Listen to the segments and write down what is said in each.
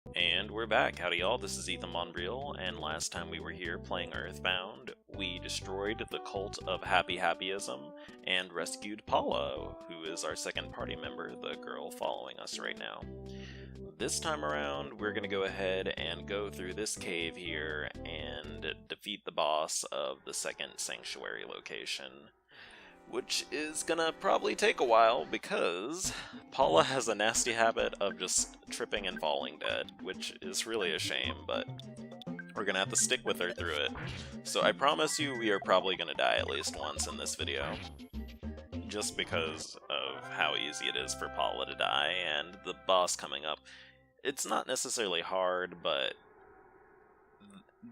And we're back. Howdy y'all, this is Ethan Bonreal, and last time we were here playing Earthbound, we destroyed the cult of Happy Happyism and rescued Paula, who is our second party member, the girl following us right now. This time around, we're gonna go ahead and go through this cave here and defeat the boss of the second sanctuary location. Which is gonna probably take a while because Paula has a nasty habit of just tripping and falling dead, which is really a shame, but we're gonna have to stick with her through it. So I promise you we are probably gonna die at least once in this video, just because of how easy it is for Paula to die and the boss coming up. It's not necessarily hard, but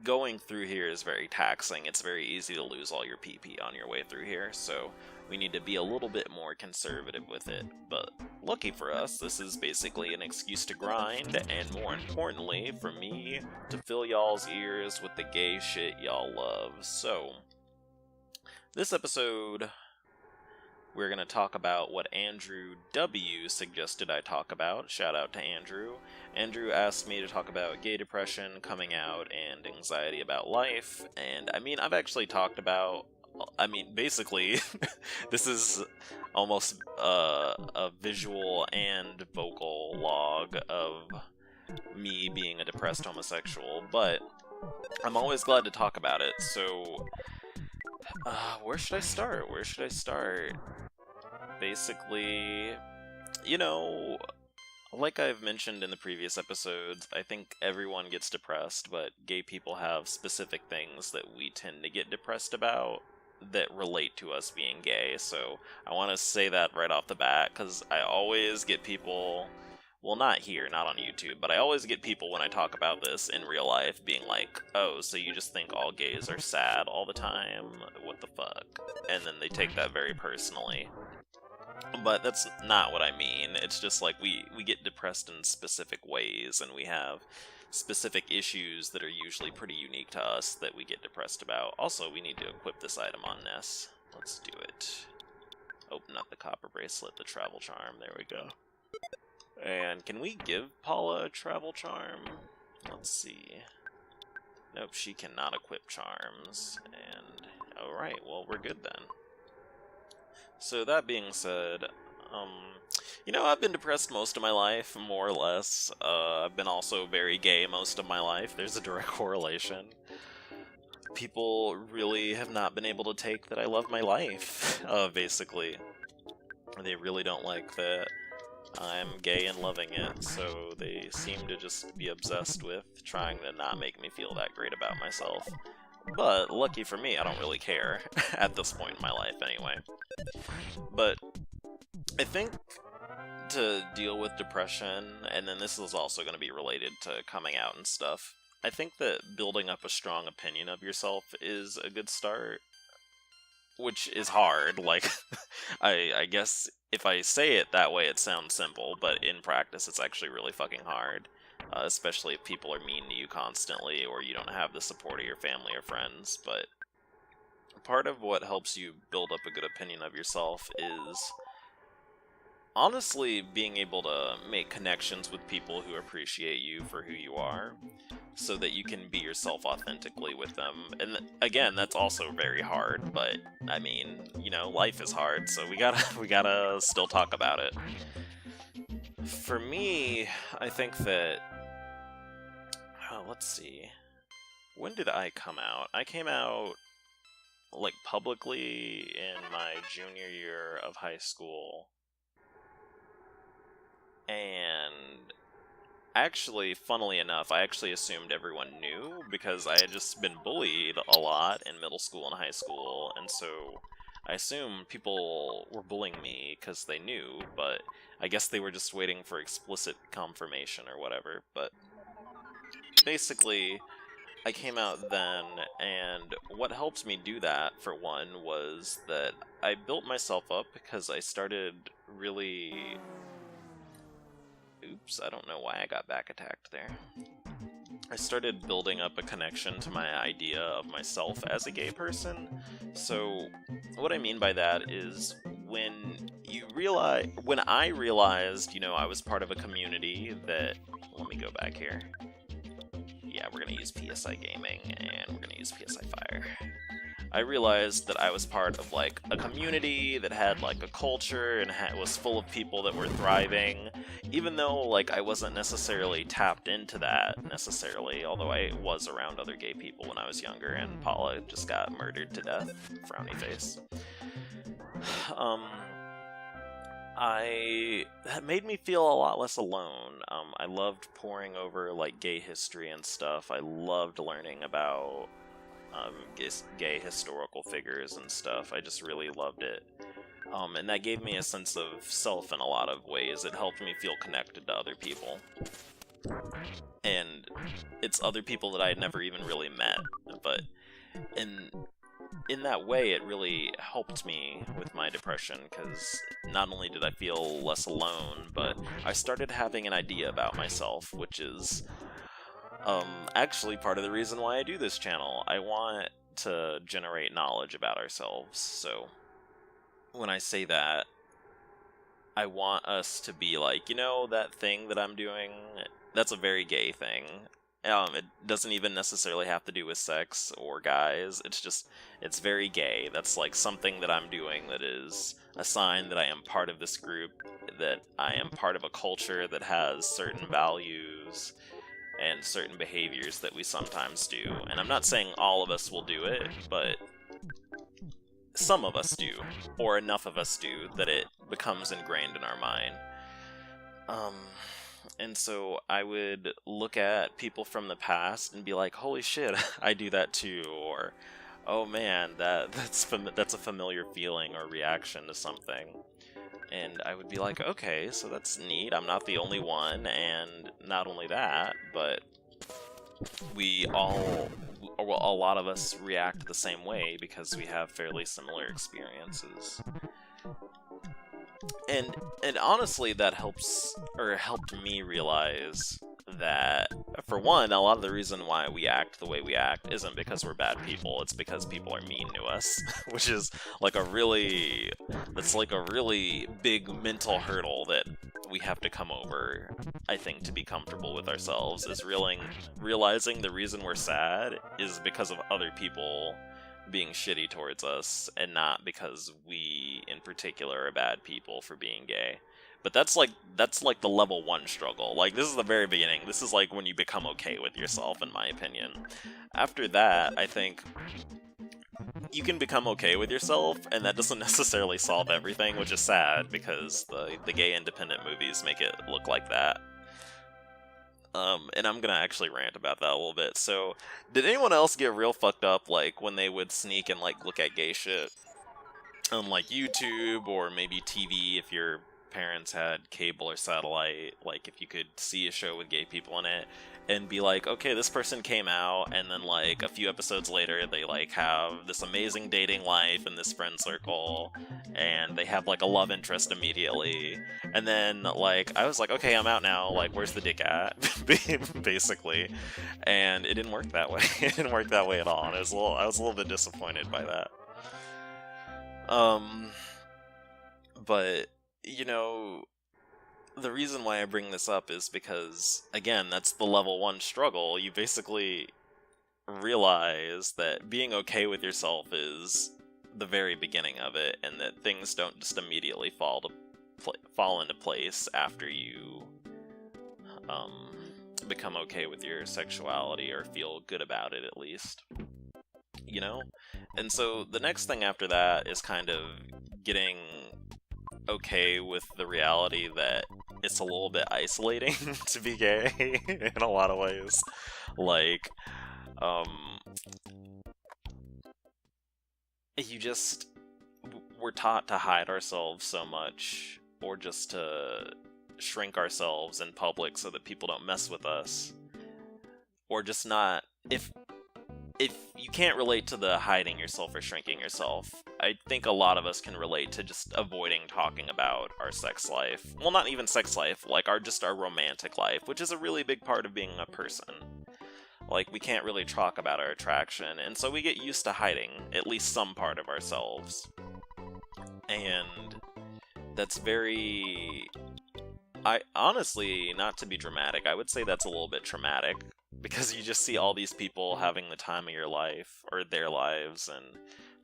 going through here is very taxing. It's very easy to lose all your PP on your way through here, so we need to be a little bit more conservative with it. But lucky for us, this is basically an excuse to grind, and more importantly, for me to fill y'all's ears with the gay shit y'all love. So, this episode, we're going to talk about what Andrew W. suggested I talk about. Shout out to Andrew. Andrew asked me to talk about gay depression, coming out, and anxiety about life. And I mean, I've actually talked about, basically, this is almost a visual and vocal log of me being a depressed homosexual, but I'm always glad to talk about it. So, where should I start? Basically, you know, like I've mentioned in the previous episodes, I think everyone gets depressed, but gay people have specific things that we tend to get depressed about that relate to us being gay. So I want to say that right off the bat, because I always get people, well, not here, not on YouTube, but I always get people when I talk about this in real life being like, oh, so you just think all gays are sad all the time? What the fuck? And then they take that very personally. But that's not what I mean. It's just like we get depressed in specific ways, and we have specific issues that are usually pretty unique to us that we get depressed about. Also, we need to equip this item on Ness. Let's do it. Open up the copper bracelet, the travel charm. There we go. And can we give Paula a travel charm? Let's see. Nope, she cannot equip charms. And alright, well, we're good then. So that being said, you know, I've been depressed most of my life, more or less. I've been also very gay most of my life. There's a direct correlation. People really have not been able to take that I love my life, basically. They really don't like that I'm gay and loving it, so they seem to just be obsessed with trying to not make me feel that great about myself. But, lucky for me, I don't really care, at this point in my life anyway. But, I think to deal with depression, and then this is also going to be related to coming out and stuff, I think that building up a strong opinion of yourself is a good start. Which is hard, like, I guess if I say it that way it sounds simple, but in practice it's actually really fucking hard. Especially if people are mean to you constantly, or you don't have the support of your family or friends. But part of what helps you build up a good opinion of yourself is honestly being able to make connections with people who appreciate you for who you are, so that you can be yourself authentically with them. And again, that's also very hard, but I mean, you know, life is hard, so we gotta still talk about it. For me, I think that, let's see, when did I come out? I came out, like, publicly in my junior year of high school, and actually, funnily enough, I actually assumed everyone knew, because I had just been bullied a lot in middle school and high school, and so I assumed people were bullying me because they knew, but I guess they were just waiting for explicit confirmation or whatever. But basically, I came out then, and what helped me do that, for one, was that I built myself up because I started really... Oops, I don't know why I got back attacked there. I started building up a connection to my idea of myself as a gay person. So, what I mean by that is, when I realized, you know, I was part of a community that, let me go back here. Yeah, we're gonna use PSI Gaming, and we're gonna use PSI Fire. I realized that I was part of, like, a community that had, like, a culture and was full of people that were thriving, even though, like, I wasn't necessarily tapped into that, necessarily, although I was around other gay people when I was younger, and Paula just got murdered to death. Frowny face. That made me feel a lot less alone. I loved poring over, like, gay history and stuff. I loved learning about gay historical figures and stuff. I just really loved it. And that gave me a sense of self in a lot of ways. It helped me feel connected to other people. And it's other people that I had never even really met. But in that way, it really helped me with my depression, because not only did I feel less alone, but I started having an idea about myself, which is actually part of the reason why I do this channel. I want to generate knowledge about ourselves, so when I say that, I want us to be like, you know, that thing that I'm doing, that's a very gay thing. It doesn't even necessarily have to do with sex or guys, it's very gay. That's like something that I'm doing that is a sign that I am part of this group, that I am part of a culture that has certain values and certain behaviors that we sometimes do. And I'm not saying all of us will do it, but some of us do, or enough of us do, that it becomes ingrained in our mind. And so I would look at people from the past and be like, holy shit, I do that too, or oh man, that's a familiar feeling or reaction to something. And I would be like, okay, so that's neat, I'm not the only one, and not only that, but a lot of us react the same way because we have fairly similar experiences. And honestly, that helped me realize that, for one, a lot of the reason why we act the way we act isn't because we're bad people, it's because people are mean to us, which is like a really big mental hurdle that we have to come over, I think, to be comfortable with ourselves, is realizing the reason we're sad is because of other people being shitty towards us, and not because we in particular are bad people for being gay. But that's like the level 1 struggle. Like, this is the very beginning. This is like when you become okay with yourself, in my opinion. After that, I think you can become okay with yourself, and that doesn't necessarily solve everything, which is sad, because the gay independent movies make it look like that. And I'm gonna actually rant about that a little bit. So, did anyone else get real fucked up, like, when they would sneak and, like, look at gay shit on, like, YouTube, or maybe TV if your parents had cable or satellite, like, if you could see a show with gay people in it, and be like, okay, this person came out, and then, like, a few episodes later, they, like, have this amazing dating life in this friend circle, and they have, like, a love interest immediately, and then, like, I was like, okay, I'm out now, like, where's the dick at? Basically, and it didn't work that way. It didn't work that way at all, and I was a little bit disappointed by that. But, you know, the reason why I bring this up is because, again, that's the level 1 struggle. You basically realize that being okay with yourself is the very beginning of it, and that things don't just immediately fall into place after you become okay with your sexuality, or feel good about it, at least. You know? And so the next thing after that is kind of getting okay with the reality that it's a little bit isolating to be gay in a lot of ways. Like, we're taught to hide ourselves so much, or just to shrink ourselves in public so that people don't mess with us, or just not. If you can't relate to the hiding yourself or shrinking yourself, I think a lot of us can relate to just avoiding talking about our sex life. Well, not even sex life, like our romantic life, which is a really big part of being a person. Like, we can't really talk about our attraction, and so we get used to hiding at least some part of ourselves. And that's very... I honestly, not to be dramatic, I would say that's a little bit traumatic, because you just see all these people having the time of your life, or their lives, and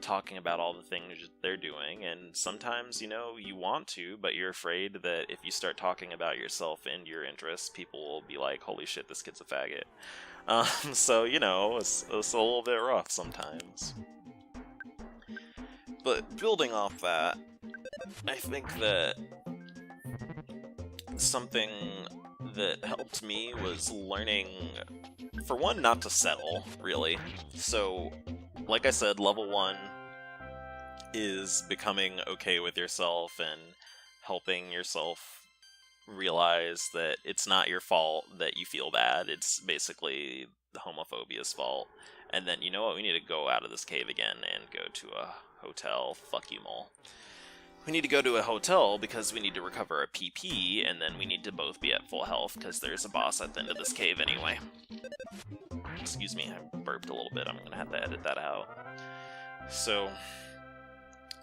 talking about all the things they're doing, and sometimes, you know, you want to, but you're afraid that if you start talking about yourself and your interests, people will be like, holy shit, this kid's a faggot. So, you know, it's a little bit rough sometimes. But building off that, I think that something that helped me was learning, for one, not to settle, really. So, like I said, level 1 is becoming okay with yourself and helping yourself realize that it's not your fault that you feel bad, it's basically the homophobia's fault. And then, you know what, we need to go out of this cave again and go to a hotel. Fuck you, mole. We need to go to a hotel because we need to recover our PP, and then we need to both be at full health because there's a boss at the end of this cave anyway. Excuse me, I burped a little bit, I'm gonna have to edit that out. So,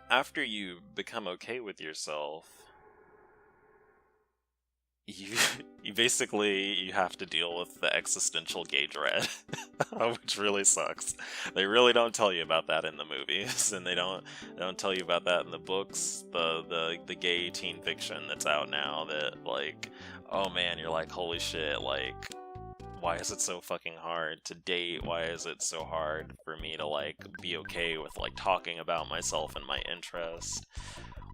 after you become okay with yourself, you basically, you have to deal with the existential gay dread, which really sucks. They really don't tell you about that in the movies, and they don't tell you about that in the books, the gay teen fiction that's out now, that, like, oh man, you're like, holy shit, like, why is it so fucking hard to date? Why is it so hard for me to, like, be okay with, like, talking about myself and my interests?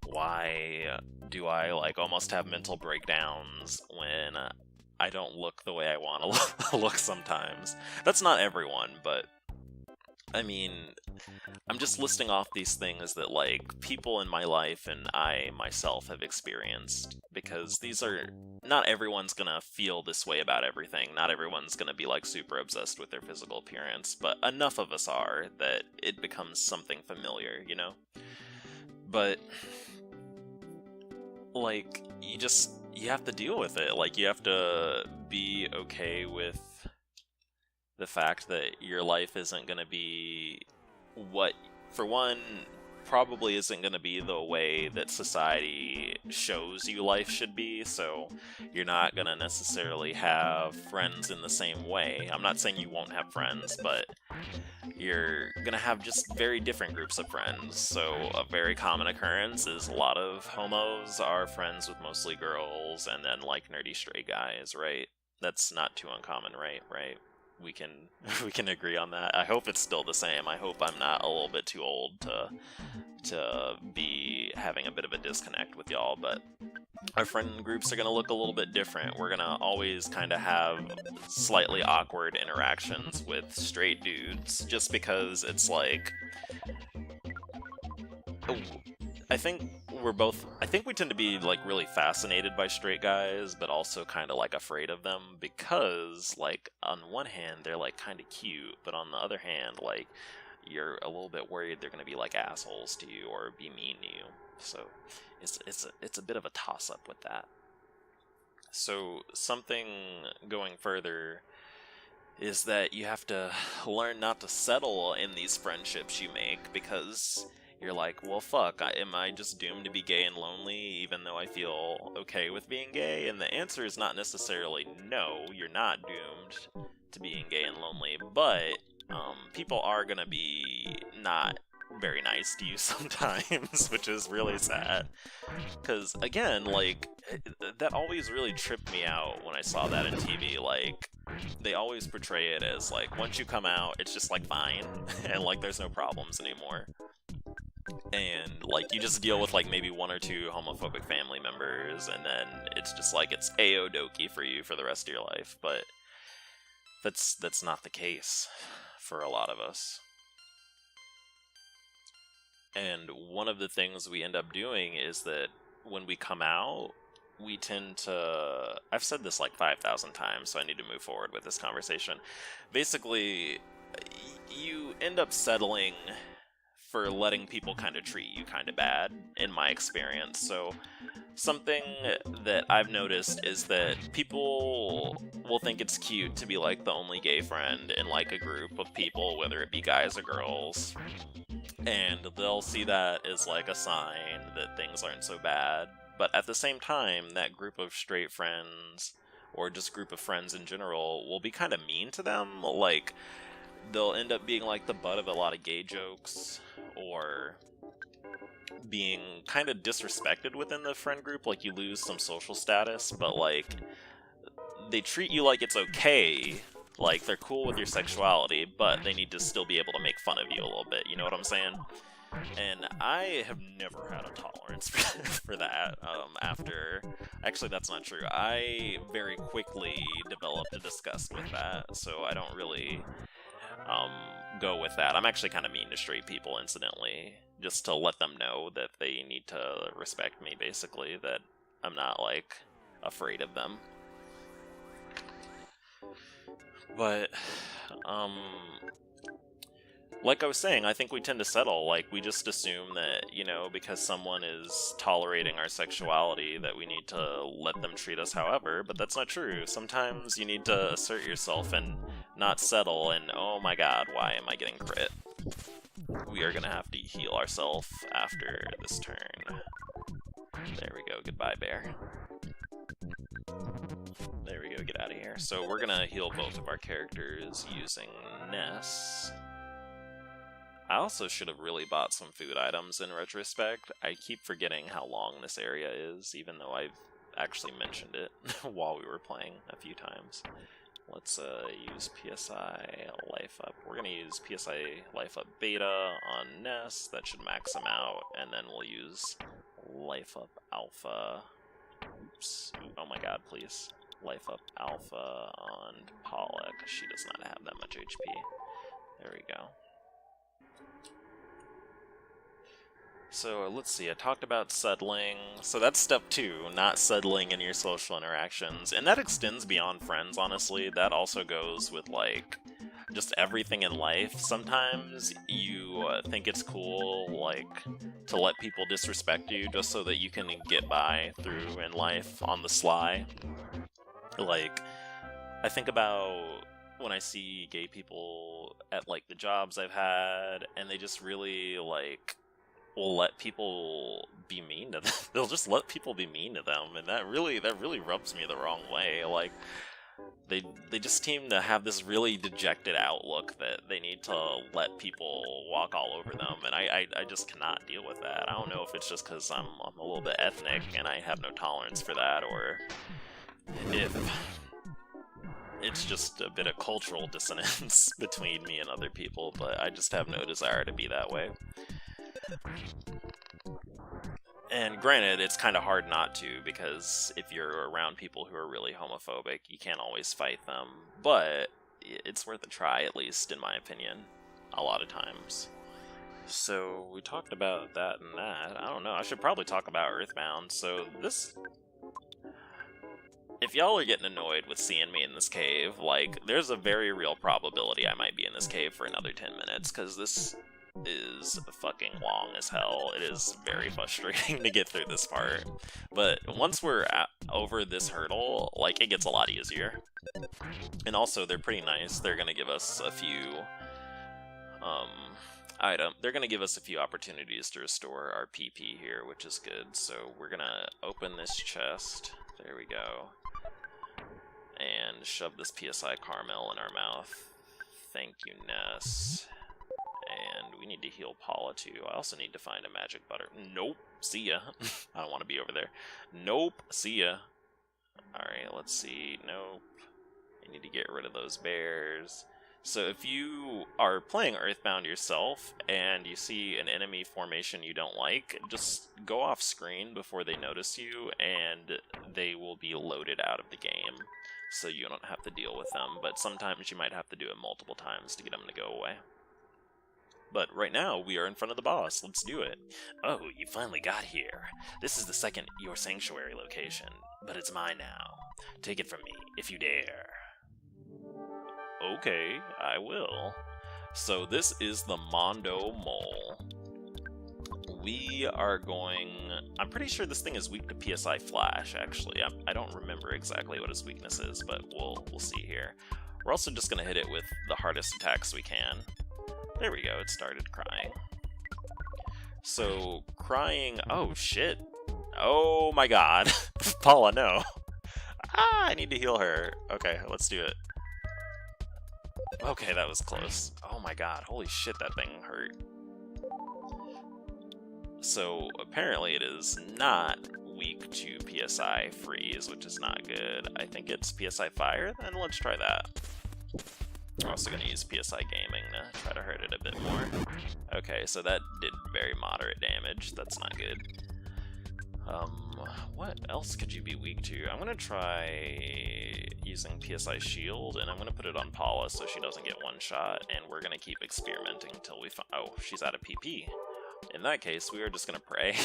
Why do I, like, almost have mental breakdowns when I don't look the way I want to look sometimes? That's not everyone, but, I mean, I'm just listing off these things that, like, people in my life and I myself have experienced, because these are... Not everyone's gonna feel this way about everything, not everyone's gonna be, like, super obsessed with their physical appearance, but enough of us are that it becomes something familiar, you know? But... like, you have to deal with it. Like, you have to be okay with the fact that your life isn't gonna be what, for one, probably isn't gonna be the way that society shows you life should be, so you're not gonna necessarily have friends in the same way. I'm not saying you won't have friends, but you're gonna have just very different groups of friends. So a very common occurrence is a lot of homos are friends with mostly girls, and then, like, nerdy straight guys, right? That's not too uncommon, right? We can agree on that. I hope it's still the same. I hope I'm not a little bit too old to be having a bit of a disconnect with y'all, but our friend groups are going to look a little bit different. We're going to always kind of have slightly awkward interactions with straight dudes, just because it's like... I think we tend to be, like, really fascinated by straight guys, but also kind of, like, afraid of them, because, like, on one hand, they're, like, kind of cute, but on the other hand, like, you're a little bit worried they're going to be, like, assholes to you or be mean to you. So it's a bit of a toss-up with that. So something going further is that you have to learn not to settle in these friendships you make, because you're like, well, fuck, am I just doomed to be gay and lonely even though I feel okay with being gay? And the answer is not necessarily no, you're not doomed to being gay and lonely, but people are gonna be not very nice to you sometimes, which is really sad. Because, again, like, that always really tripped me out when I saw that in TV. Like, they always portray it as, like, once you come out, it's just, like, fine, and, like, there's no problems anymore. And, like, you just deal with, like, maybe one or two homophobic family members, and then it's just, like, it's a-o-dokie for you for the rest of your life. But that's not the case for a lot of us. And one of the things we end up doing is that when we come out, we tend to... I've said this like 5,000 times, so I need to move forward with this conversation. Basically, you end up settling for letting people kind of treat you kind of bad, in my experience. So something that I've noticed is that people will think it's cute to be, like, the only gay friend in, like, a group of people, whether it be guys or girls. And they'll see that as, like, a sign that things aren't so bad, but at the same time, that group of straight friends, or just group of friends in general, will be kind of mean to them. Like, they'll end up being like the butt of a lot of gay jokes, or being kind of disrespected within the friend group, like you lose some social status, but like, they treat you like it's okay, like they're cool with your sexuality, but they need to still be able to make fun of you a little bit, you know what I'm saying? And I have never had a tolerance for that. Actually, that's not true. I very quickly developed a disgust with that, so I don't really go with that. I'm actually kind of mean to straight people, incidentally, just to let them know that they need to respect me, basically, that I'm not, like, afraid of them. But, like I was saying, I think we tend to settle. Like, we just assume that, you know, because someone is tolerating our sexuality, that we need to let them treat us however, but that's not true. Sometimes you need to assert yourself and not settle, and oh my god, why am I getting crit? We are gonna have to heal ourselves after this turn. There we go, goodbye bear. There we go, get out of here. So we're gonna heal both of our characters using Ness. I also should have really bought some food items in retrospect. I keep forgetting how long this area is, even though I've actually mentioned it while we were playing a few times. Let's use PSI Life Up. We're gonna use PSI Life Up Beta on Ness. That should max him out, and then we'll use Life Up Alpha. Oops. Oh my god, please. Life Up Alpha on Paula, because she does not have that much HP. There we go. So let's see, I talked about settling. So that's step 2, not settling in your social interactions. And that extends beyond friends, honestly. That also goes with, like, just everything in life. Sometimes you think it's cool, like, to let people disrespect you just so that you can get by through in life on the sly. Like, I think about when I see gay people at, like, the jobs I've had, and they just really, like, will let people be mean to them. They'll just let people be mean to them, and that really rubs me the wrong way. Like, they just seem to have this really dejected outlook that they need to let people walk all over them, and I just cannot deal with that. I don't know if it's just because I'm a little bit ethnic and I have no tolerance for that, or if it's just a bit of cultural dissonance between me and other people, but I just have no desire to be that way. And granted, it's kind of hard not to, because if you're around people who are really homophobic, you can't always fight them, but it's worth a try, at least, in my opinion, a lot of times. So, we talked about that and that. I don't know, I should probably talk about Earthbound. So, if y'all are getting annoyed with seeing me in this cave, like, there's a very real probability I might be in this cave for another 10 minutes, because this is fucking long as hell. It is very frustrating to get through this part. But once we're over this hurdle, like, it gets a lot easier. And also, they're pretty nice. They're gonna give us a few they're gonna give us a few opportunities to restore our PP here, which is good. So we're gonna open this chest. There we go. And shove this PSI caramel in our mouth. Thank you, Ness. And we need to heal Paula too. I also need to find a magic butter. Nope. See ya. I don't want to be over there. Nope. See ya. Alright, let's see. Nope. You need to get rid of those bears. So if you are playing Earthbound yourself and you see an enemy formation you don't like, just go off screen before they notice you and they will be loaded out of the game. So you don't have to deal with them. But sometimes you might have to do it multiple times to get them to go away. But right now, we are in front of the boss. Let's do it. Oh, you finally got here. This is the second Your Sanctuary location, but it's mine now. Take it from me, if you dare. Okay, I will. So this is the Mondo Mole. We are going... I'm pretty sure this thing is weak to PSI Flash, actually. I don't remember exactly what its weakness is, but we'll see here. We're also just going to hit it with the hardest attacks we can. There we go, it started crying. So, crying... Oh, shit. Oh my god. Paula, no. Ah, I need to heal her. Okay, let's do it. Okay, that was close. Oh my god, holy shit, that thing hurt. So, apparently it is not weak to PSI Freeze, which is not good. I think it's PSI Fire, then let's try that. I'm also going to use PSI Gaming to try to hurt it a bit more. Okay, so that did very moderate damage. That's not good. What else could you be weak to? I'm going to try using PSI Shield, and I'm going to put it on Paula so she doesn't get one shot, and we're going to keep experimenting until we find... Oh, she's out of PP. In that case, we are just going to pray.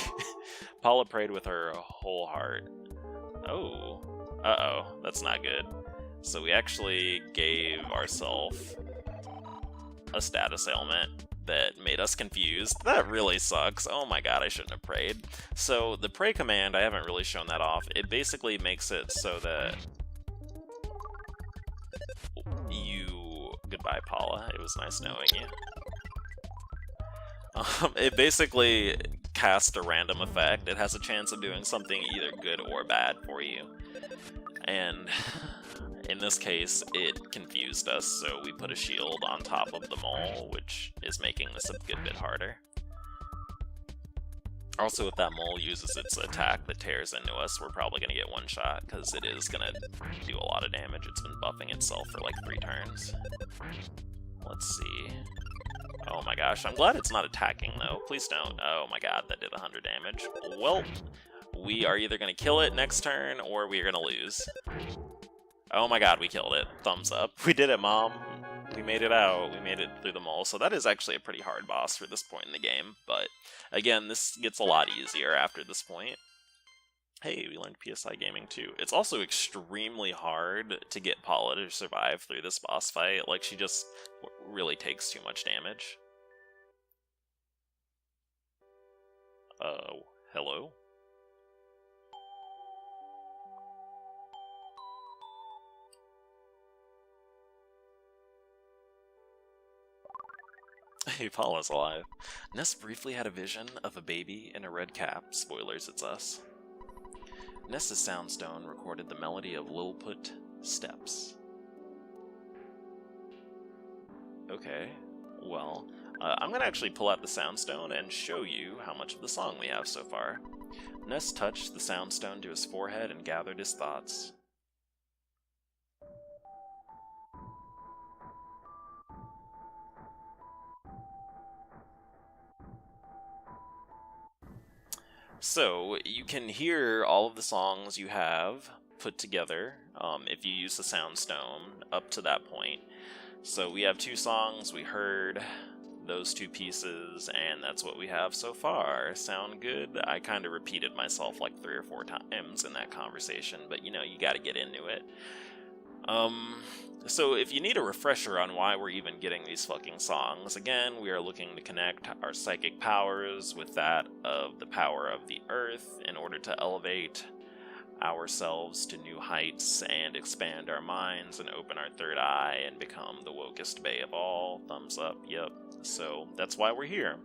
Paula prayed with her whole heart. Oh. Uh-oh, that's not good. So we actually gave ourselves a status ailment that made us confused. That really sucks. Oh my god, I shouldn't have prayed. So the pray command, I haven't really shown that off. It basically makes it so that you... Goodbye, Paula. It was nice knowing you. It basically casts a random effect. It has a chance of doing something either good or bad for you. And in this case, it confused us, so we put a shield on top of the mole, which is making this a good bit harder. Also, if that mole uses its attack that tears into us, we're probably going to get one shot, because it is going to do a lot of damage. It's been buffing itself for like 3 turns. Let's see. Oh my gosh, I'm glad it's not attacking though. Please don't. Oh my god, that did 100 damage. Well, we are either going to kill it next turn, or we are going to lose. Oh my god, we killed it. Thumbs up. We did it, Mom. We made it out. We made it through the mole. So that is actually a pretty hard boss for this point in the game. But again, this gets a lot easier after this point. Hey, we learned PSI Gaming too. It's also extremely hard to get Paula to survive through this boss fight. Like, she just really takes too much damage. Hello? Hey, Paula's alive. Ness briefly had a vision of a baby in a red cap. Spoilers, it's us. Ness's soundstone recorded the melody of Lilliput Steps. Okay, well, I'm going to actually pull out the soundstone and show you how much of the song we have so far. Ness touched the soundstone to his forehead and gathered his thoughts. So, you can hear all of the songs you have put together if you use the soundstone up to that point. So we have 2 songs, we heard those 2 pieces, and that's what we have so far. Sound good? I kind of repeated myself like 3 or 4 times in that conversation, but you know, you gotta get into it. So if you need a refresher on why we're even getting these fucking songs, again, we are looking to connect our psychic powers with that of the power of the earth in order to elevate ourselves to new heights and expand our minds and open our third eye and become the wokest bae of all. Thumbs up, yep. So that's why we're here.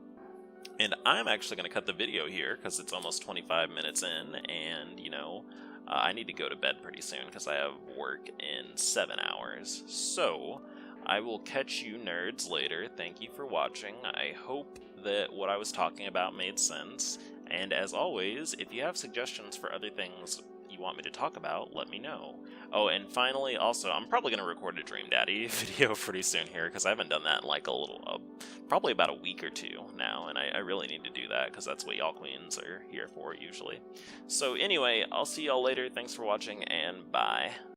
And I'm actually going to cut the video here because it's almost 25 minutes in, and, you know, I need to go to bed pretty soon because I have work in 7 hours. So, I will catch you nerds later. Thank you for watching. I hope that what I was talking about made sense. And as always, if you have suggestions for other things you want me to talk about, let me know. Oh, and finally, also, I'm probably going to record a Dream Daddy video pretty soon here, because I haven't done that in like a little, probably about a week or 2 now, and I really need to do that, because that's what y'all queens are here for, usually. So anyway, I'll see y'all later, thanks for watching, and bye.